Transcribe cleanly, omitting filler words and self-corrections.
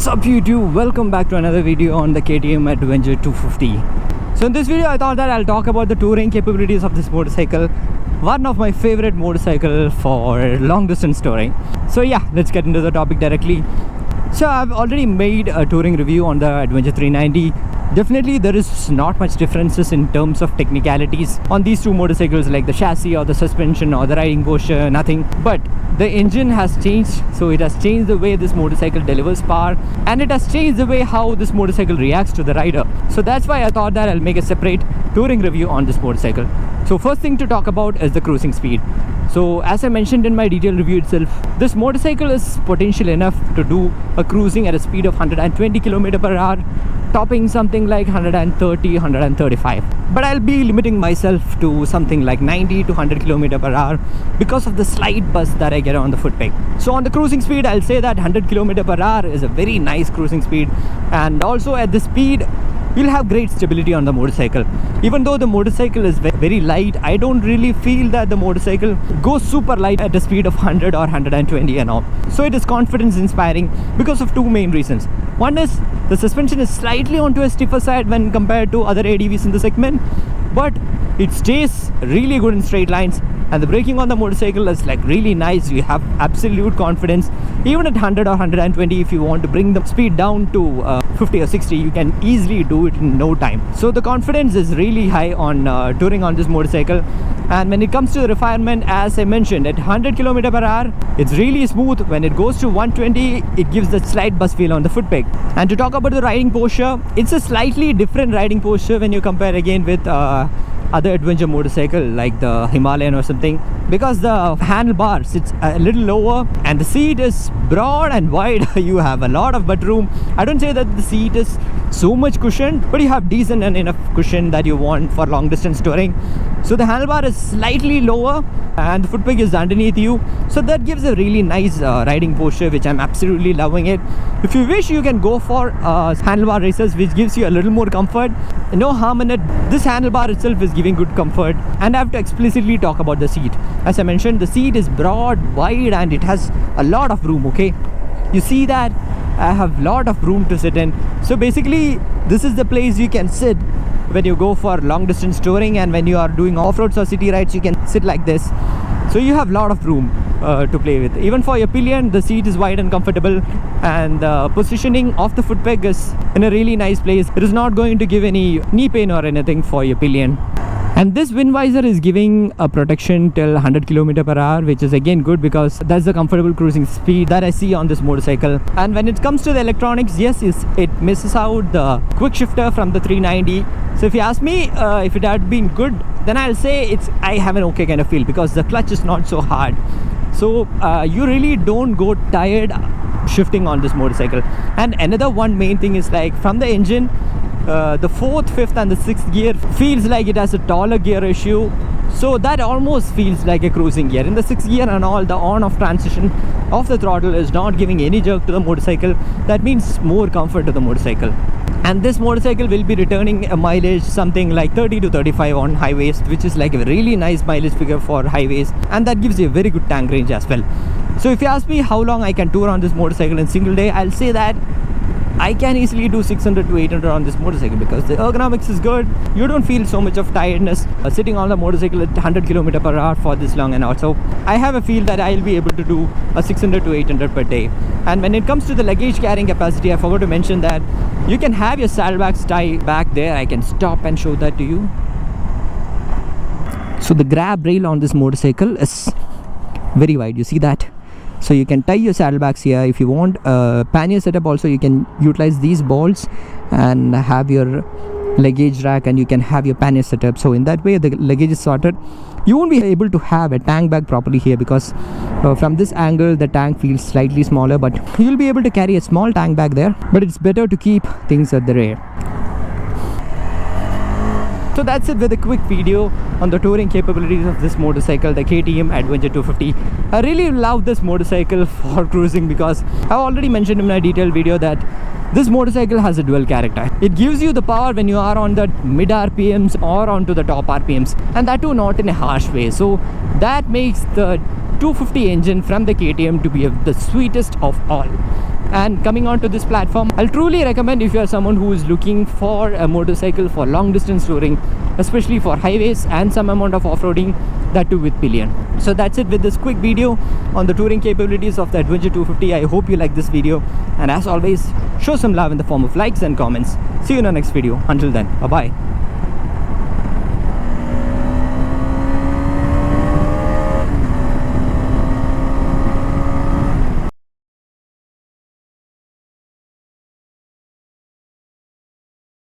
What's up YouTube? Welcome back to another video on the KTM Adventure 250. So in this video I thought that I'll talk about the touring capabilities of this motorcycle. One of my favorite motorcycle for long distance touring. So yeah, let's get into the topic directly. So I've already made a touring review on the Adventure 390. Definitely there is not much differences in terms of technicalities on these two motorcycles, like the chassis or the suspension or the riding posture, nothing. But the engine has changed, so it has changed the way this motorcycle delivers power, and it has changed the way how this motorcycle reacts to the rider. So that's why I thought that I'll make a separate touring review on this motorcycle. So first thing to talk about is the cruising speed. So as I mentioned in my detailed review itself, this motorcycle is potential enough to do a cruising at a speed of 120 km per hour, topping something like 130, 135. But I'll be limiting myself to something like 90 to 100 km per hour because of the slight buzz that I get on the foot peg. So on the cruising speed, I'll say that 100 km per hour is a very nice cruising speed, and also at the speed you'll have great stability on the motorcycle. Even though the motorcycle is very light, I don't really feel that the motorcycle goes super light at the speed of 100 or 120 and all. So it is confidence inspiring because of two main reasons. One is the suspension is slightly onto a stiffer side when compared to other ADVs in the segment, but it stays really good in straight lines, and the braking on the motorcycle is like really nice. You have absolute confidence. Even at 100 or 120, if you want to bring the speed down to 50 or 60, you can easily do it in no time. So the confidence is really high on touring on this motorcycle. And when it comes to the refinement, as I mentioned, at 100 km per hour, it's really smooth. When it goes to 120, it gives that slight buzz feel on the foot peg. And to talk about the riding posture, it's a slightly different riding posture when you compare again with other adventure motorcycle like the Himalayan or something, because the handlebar sits a little lower and the seat is broad and wide. You have a lot of butt room. I don't say that the seat is so much cushioned, but you have decent and enough cushion that you want for long distance touring. So the handlebar is slightly lower and the foot peg is underneath you, so that gives a really nice riding posture, which I'm absolutely loving it. If you wish, you can go for handlebar races, which gives you a little more comfort. No harm in it. This handlebar itself is giving good comfort. And I have to explicitly talk about the seat. As I mentioned, the seat is broad, wide, and it has a lot of room. Okay, you see that I have a lot of room to sit in. So basically this is the place you can sit when you go for long distance touring, and when you are doing off-roads or city rides, you can sit like this. So you have a lot of room to play with. Even for your pillion, the seat is wide and comfortable, and the positioning of the foot peg is in a really nice place. It is not going to give any knee pain or anything for your pillion. And this wind visor is giving a protection till 100 km per hour, which is again good because that's the comfortable cruising speed that I see on this motorcycle. And when it comes to the electronics, yes, it misses out the quick shifter from the 390. So if you ask me if it had been good, then I'll say I have an okay kind of feel, because the clutch is not so hard. So you really don't go tired shifting on this motorcycle. And another one main thing is, like, from the engine, the 4th, 5th and the 6th gear feels like it has a taller gear ratio, so that almost feels like a cruising gear. In the 6th gear and all, the on-off transition of the throttle is not giving any jerk to the motorcycle. That means more comfort to the motorcycle. And this motorcycle will be returning a mileage something like 30 to 35 on highways, which is like a really nice mileage figure for highways, and that gives you a very good tank range as well. So if you ask me how long I can tour on this motorcycle in single day, I'll say that I can easily do 600 to 800 on this motorcycle, because the ergonomics is good. You don't feel so much of tiredness sitting on the motorcycle at 100 km per hour for this long. And also I have a feel that I'll be able to do a 600 to 800 per day. And when it comes to the luggage carrying capacity, I forgot to mention that you can have your saddlebags tie back there. I can stop and show that to you. So the grab rail on this motorcycle is very wide, you see that? So you can tie your saddlebags here. If you want a pannier setup also, you can utilize these bolts and have your luggage rack, and you can have your pannier setup. So in that way the luggage is sorted. You won't be able to have a tank bag properly here, because from this angle the tank feels slightly smaller, but you'll be able to carry a small tank bag there. But it's better to keep things at the rear. So that's it with a quick video on the touring capabilities of this motorcycle, the KTM Adventure 250. I really love this motorcycle for cruising, because I've already mentioned in my detailed video that this motorcycle has a dual character. It gives you the power when you are on the mid RPMs or onto the top RPMs, and that too not in a harsh way. So that makes the 250 engine from the KTM to be the sweetest of all. And coming onto this platform, I'll truly recommend if you are someone who is looking for a motorcycle for long distance touring, especially for highways and some amount of off-roading, that too with pillion. So that's it with this quick video on the touring capabilities of the Adventure 250. I hope you like this video, and as always, show some love in the form of likes and comments. See you in the next video. Until then, bye bye.